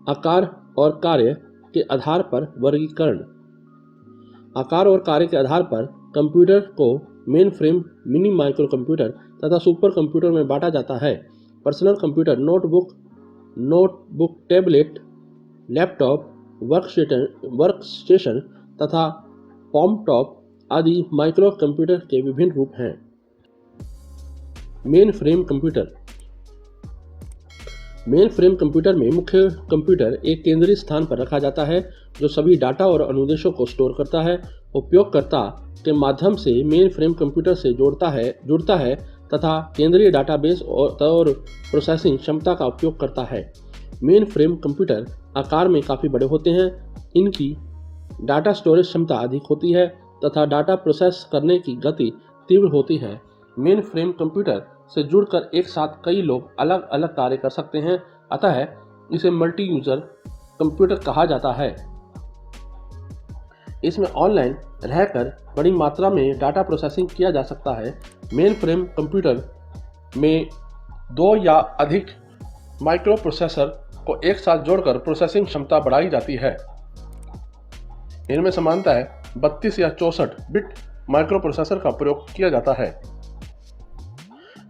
आकार और कार्य के आधार पर वर्गीकरण। आकार और कार्य के आधार पर कंप्यूटर को main frame, mini micro computer तथा सुपर कंप्यूटर में बांटा जाता है। Personal computer notebook, tablet, laptop, workstation तथा पॉमटॉप आदि माइक्रो कंप्यूटर के विभिन्न रूप हैं। Main frame computer. Main frame computer में मुख्य कंप्यूटर एक केंद्रीय स्थान पर रखा जाता है जो सभी डाटा और अनुदेशों को स्टोर करता है। उपयोगकर्ता के माध्यम से मेन फ्रेम कंप्यूटर से जुड़ता है तथा केंद्रीय डाटाबेस और प्रोसेसिंग क्षमता का उपयोग करता है। मेन फ्रेम कंप्यूटर आकार में काफ़ी बड़े होते हैं। इनकी डाटा स्टोरेज क्षमता अधिक होती है तथा डाटा प्रोसेस करने की गति तीव्र होती है। मेन फ्रेम कंप्यूटर से जुड़कर एक साथ कई लोग अलग अलग कार्य कर सकते हैं, अतः इसे मल्टी यूजर कंप्यूटर कहा जाता है। इसमें ऑनलाइन रहकर बड़ी मात्रा में डाटा प्रोसेसिंग किया जा सकता है। मेन फ्रेम कंप्यूटर में 2 या अधिक माइक्रो प्रोसेसर को एक साथ जोड़कर प्रोसेसिंग क्षमता बढ़ाई जाती है। इनमें सामान्यतः 32 या 64 बिट माइक्रो प्रोसेसर का प्रयोग किया जाता है।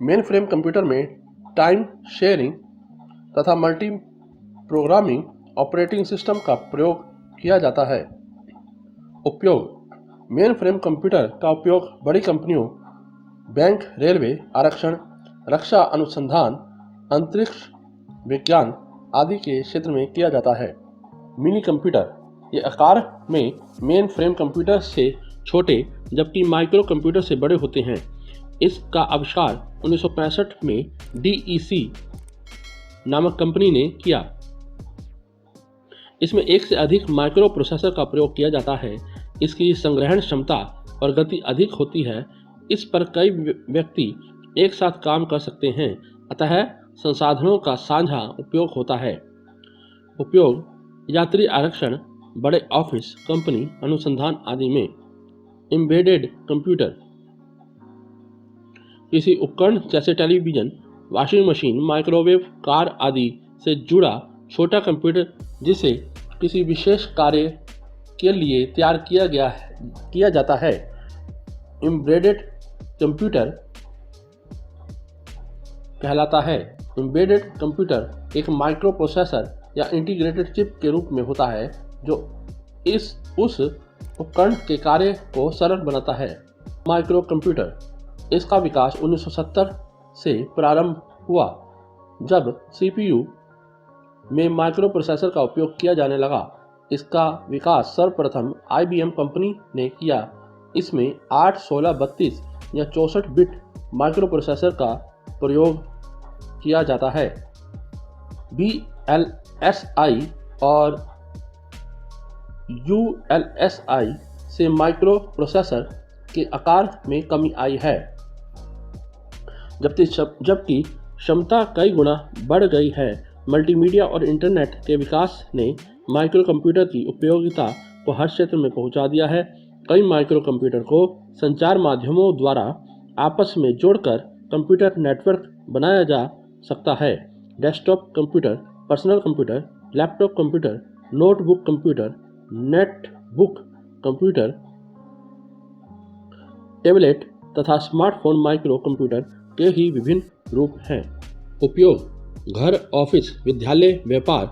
मेन फ्रेम कंप्यूटर में टाइम शेयरिंग तथा मल्टी प्रोग्रामिंग ऑपरेटिंग सिस्टम का प्रयोग किया जाता है। उपयोग। मेन फ्रेम कंप्यूटर का उपयोग बड़ी कंपनियों, बैंक, रेलवे, आरक्षण, रक्षा अनुसंधान, अंतरिक्ष विज्ञान आदि के क्षेत्र में किया जाता है। Mini computer. ये आकार में मेन फ्रेम कंप्यूटर से छोटे जबकि माइक्रो कंप्यूटर से बड़े होते हैं। इसका आविष्कार 1965 में DEC नामक कंपनी ने किया। इसमें एक से अधिक माइक्रो प्रोसेसर का प्रयोग किया जाता है। इसकी संग्रहण क्षमता और गति अधिक होती है। इस पर कई व्यक्ति एक साथ काम कर सकते हैं, अतः संसाधनों का साझा उपयोग होता है। उपयोग। यात्री आरक्षण, बड़े ऑफिस, कंपनी, अनुसंधान आदि में। Embedded computer. किसी उपकरण जैसे television, washing machine, microwave, car आदि से जुड़ा छोटा कंप्यूटर जिसे किसी विशेष कार्य के लिए तैयार किया जाता है। एम्बेडेड कंप्यूटर कहलाता है। एम्बेडेड कंप्यूटर एक माइक्रो प्रोसेसर या इंटीग्रेटेड चिप के रूप में होता है जो उस उपकरण के कार्य को सरल बनाता है। Micro computer. इसका विकास 1970 से प्रारंभ हुआ जब CPU में माइक्रो प्रोसेसर का उपयोग किया जाने लगा। इसका विकास सर्वप्रथम IBM कंपनी ने किया। इसमें 8, 16, 32 या 64 बिट माइक्रो प्रोसेसर का प्रयोग किया जाता है। VLSI और ULSI से माइक्रो प्रोसेसर के आकार में कमी आई है, जबकि क्षमता कई गुना बढ़ गई है। मल्टीमीडिया और इंटरनेट के विकास ने माइक्रो कंप्यूटर की उपयोगिता को हर क्षेत्र में पहुंचा दिया है। कई माइक्रो कंप्यूटर को संचार माध्यमों द्वारा आपस में जोड़कर कंप्यूटर नेटवर्क बनाया जा सकता है। Desktop computer, personal computer, laptop computer, notebook computer, netbook computer, tablet तथा स्मार्टफोन माइक्रो कंप्यूटर के ही विभिन्न रूप हैं। उपयोग। घर, ऑफिस, विद्यालय, व्यापार,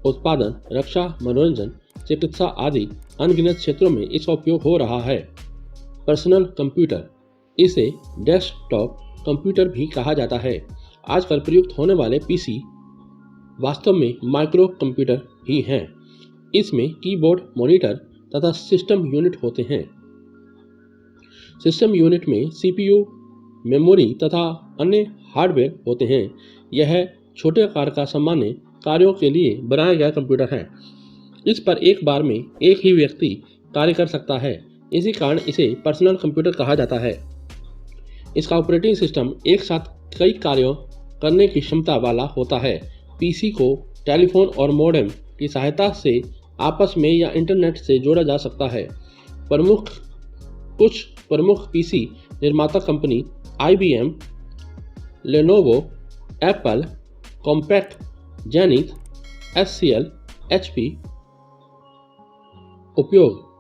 उत्पादन, रक्षा, मनोरंजन, चिकित्सा आदि अनगिनत क्षेत्रों में इसका उपयोग हो रहा है। Personal computer. इसे डेस्कटॉप कंप्यूटर भी कहा जाता है। आजकल प्रयुक्त होने वाले PC वास्तव में माइक्रो कंप्यूटर ही हैं। इसमें कीबोर्ड, मॉनिटर तथा सिस्टम यूनिट होते हैं। सिस्टम यूनिट में CPU, मेमोरी तथा अन्य हार्डवेयर होते हैं। यह छोटे आकार का सामान्य कार्यों के लिए बनाया गया कंप्यूटर है। इस पर एक बार में एक ही व्यक्ति कार्य कर सकता है। इसी कारण इसे पर्सनल कंप्यूटर कहा जाता है। इसका ऑपरेटिंग सिस्टम एक साथ कई कार्यों करने की क्षमता वाला होता है। PC को टेलीफोन और मॉडेम की सहायता से आपस में या इंटरनेट से जोड़ा जा सकता है। कुछ प्रमुख PC निर्माता company IBM, Lenovo, Apple, compact, zenith, SCL, HP उपयोग।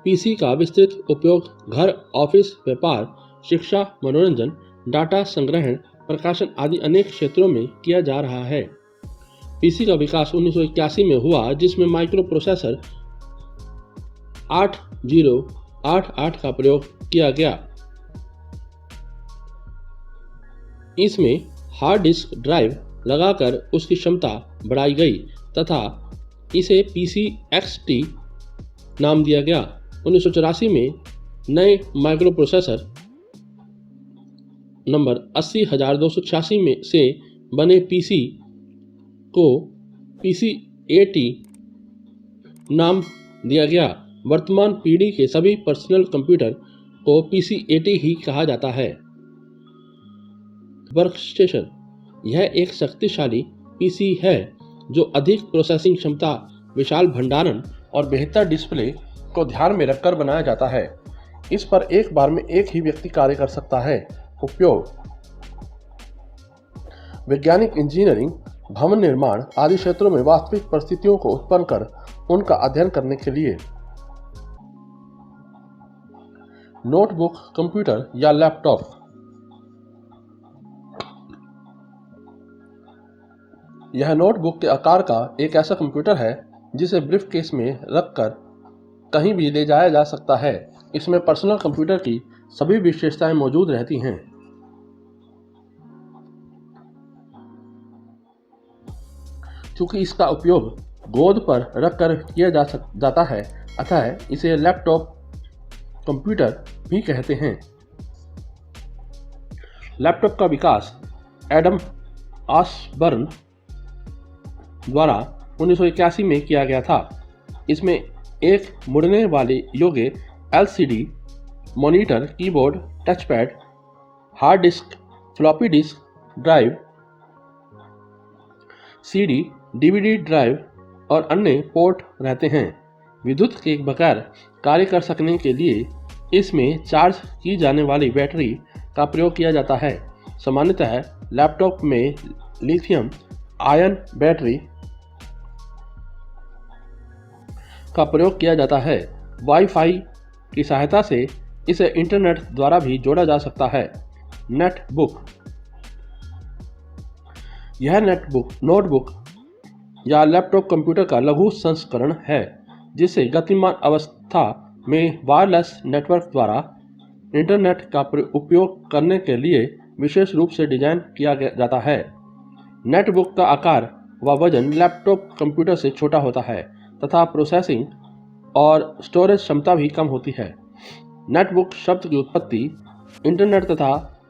पीसी का विस्तृत उपयोग घर, ऑफिस, व्यापार, शिक्षा, मनोरंजन, डाटा संग्रहण, प्रकाशन आदि अनेक क्षेत्रों में किया जा रहा है। पीसी का विकास 1981 में हुआ, जिसमें माइक्रो प्रोसेसर 8088 का प्रयोग किया गया। इसमें हार्ड डिस्क ड्राइव लगाकर उसकी क्षमता बढ़ाई गई तथा इसे पीसी XT नाम दिया गया। 1984 में नए माइक्रो प्रोसेसर नंबर 80286 में से बने पीसी को PC-80 नाम दिया गया। वर्तमान पीढ़ी के सभी पर्सनल कंप्यूटर को PC-80 ही कहा जाता है। वर्कस्टेशन यह एक शक्तिशाली पीसी है जो अधिक प्रोसेसिंग क्षमता, विशाल भंडारण और बेहतर डिस्प्ले को ध्यान में रखकर बनाया जाता है। इस पर एक बार में एक ही व्यक्ति कार्य कर सकता है। उपयोग। वैज्ञानिक, इंजीनियरिंग, भवन निर्माण आदि क्षेत्रों में वास्तविक परिस्थितियों को उत्पन्न कर उनका अध्ययन करने के लिए। नोटबुक कंप्यूटर या लैपटॉप यह नोटबुक के आकार का एक ऐसा कंप्यूटर है जिसे ब्रीफकेस में रखकर कहीं भी ले जाया जा सकता है। इसमें पर्सनल कंप्यूटर की सभी विशेषताएं मौजूद रहती हैं। चूंकि इसका उपयोग गोद पर रखकर किया जाता है, अतः इसे लैपटॉप कंप्यूटर भी कहते हैं। लैपटॉप का विकास एडम ऑसबर्न द्वारा 1981 में किया गया था। इसमें एक मुड़ने वाले योग्य LCD, monitor, keyboard, touchpad, hard disk, floppy disk drive, CD, DVD drive और अन्य पोर्ट रहते हैं। विद्युत के बगैर कार्य कर सकने के लिए इसमें चार्ज की जाने वाली बैटरी का प्रयोग किया जाता है। सामान्यतः लैपटॉप में लिथियम आयन बैटरी का प्रयोग किया जाता है। वाईफाई की सहायता से इसे इंटरनेट द्वारा भी जोड़ा जा सकता है। नेटबुक यह नोटबुक या लैपटॉप कंप्यूटर का लघु संस्करण है जिसे गतिमान अवस्था में वायरलेस नेटवर्क द्वारा इंटरनेट का उपयोग करने के लिए विशेष रूप से डिजाइन किया जाता है। नेटबुक का आकार व वजन लैपटॉप कंप्यूटर से छोटा होता है तथा प्रोसेसिंग और स्टोरेज क्षमता भी कम होती है। नेटबुक शब्द की उत्पत्ति इंटरनेट तथा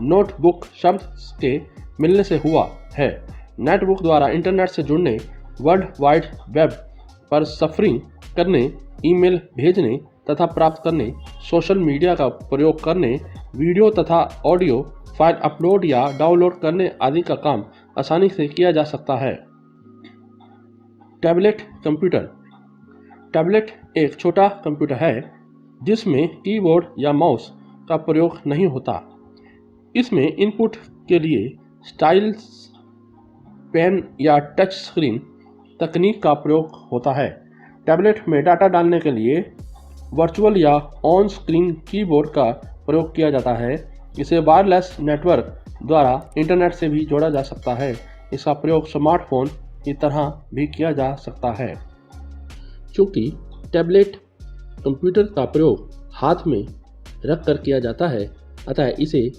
नोटबुक शब्द के मिलने से हुआ है। नेटबुक द्वारा इंटरनेट से जुड़ने, वर्ल्ड वाइड वेब पर सर्फिंग करने, ईमेल भेजने तथा प्राप्त करने, सोशल मीडिया का प्रयोग करने, वीडियो तथा ऑडियो फाइल अपलोड या डाउनलोड करने आदि का काम आसानी से किया जा सकता है। टैबलेट कंप्यूटर टैबलेट एक छोटा कंप्यूटर है जिसमें कीबोर्ड या माउस का प्रयोग नहीं होता। इसमें इनपुट के लिए स्टाइल्स, पेन या टच स्क्रीन तकनीक का प्रयोग होता है। टैबलेट में डाटा डालने के लिए वर्चुअल या ऑन स्क्रीन कीबोर्ड का प्रयोग किया जाता है। इसे वायरलेस नेटवर्क द्वारा इंटरनेट से भी जोड़ा जा सकता है। इसका प्रयोग स्मार्टफोन की तरह भी किया जा सकता है। चूँकि टैबलेट कंप्यूटर का प्रयोग हाथ में रख कर किया जाता है, अतः इसे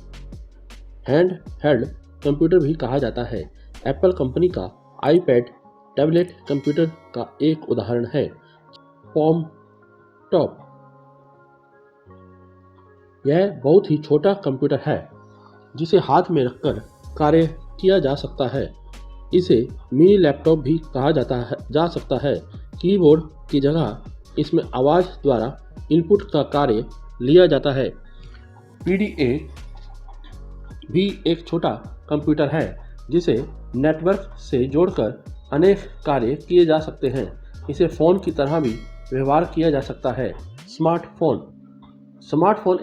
हैंड हेल्ड कंप्यूटर भी कहा जाता है। एप्पल कंपनी का आईपैड टैबलेट कंप्यूटर का एक उदाहरण है। पॉम टॉप यह बहुत ही छोटा कंप्यूटर है जिसे हाथ में रखकर कार्य किया जा सकता है। इसे मिनी लैपटॉप भी कहा जा सकता है। कीबोर्ड की जगह इसमें आवाज़ द्वारा इनपुट का कार्य लिया जाता है। PDA भी एक छोटा कंप्यूटर है जिसे नेटवर्क से जोड़कर अनेक कार्य किए जा सकते हैं। इसे फ़ोन की तरह भी व्यवहार किया जा सकता है। स्मार्टफोन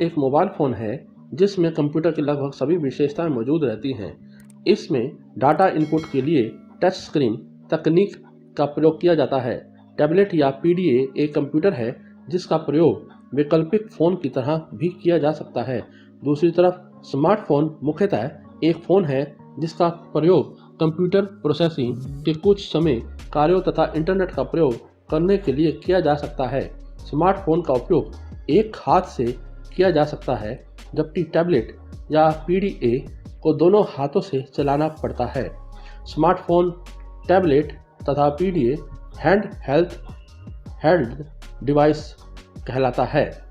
एक मोबाइल फ़ोन है जिसमें कंप्यूटर की लगभग सभी विशेषताएं मौजूद रहती हैं। इसमें डाटा इनपुट के लिए टच स्क्रीन तकनीक का प्रयोग किया जाता है। टैबलेट या पीडीए एक कंप्यूटर है जिसका प्रयोग वैकल्पिक फ़ोन की तरह भी किया जा सकता है। दूसरी तरफ स्मार्टफ़ोन मुख्यतः एक फ़ोन है जिसका प्रयोग कंप्यूटर प्रोसेसिंग के कुछ समय कार्यों तथा इंटरनेट का प्रयोग करने के लिए किया जा सकता है। स्मार्टफ़ोन का उपयोग एक हाथ से किया जा सकता है, जबकि टैबलेट या पीडीए को दोनों हाथों से चलाना पड़ता है। स्मार्टफ़ोन, टैबलेट तथा पीडीए हैंड हेल्ड डिवाइस कहलाता है।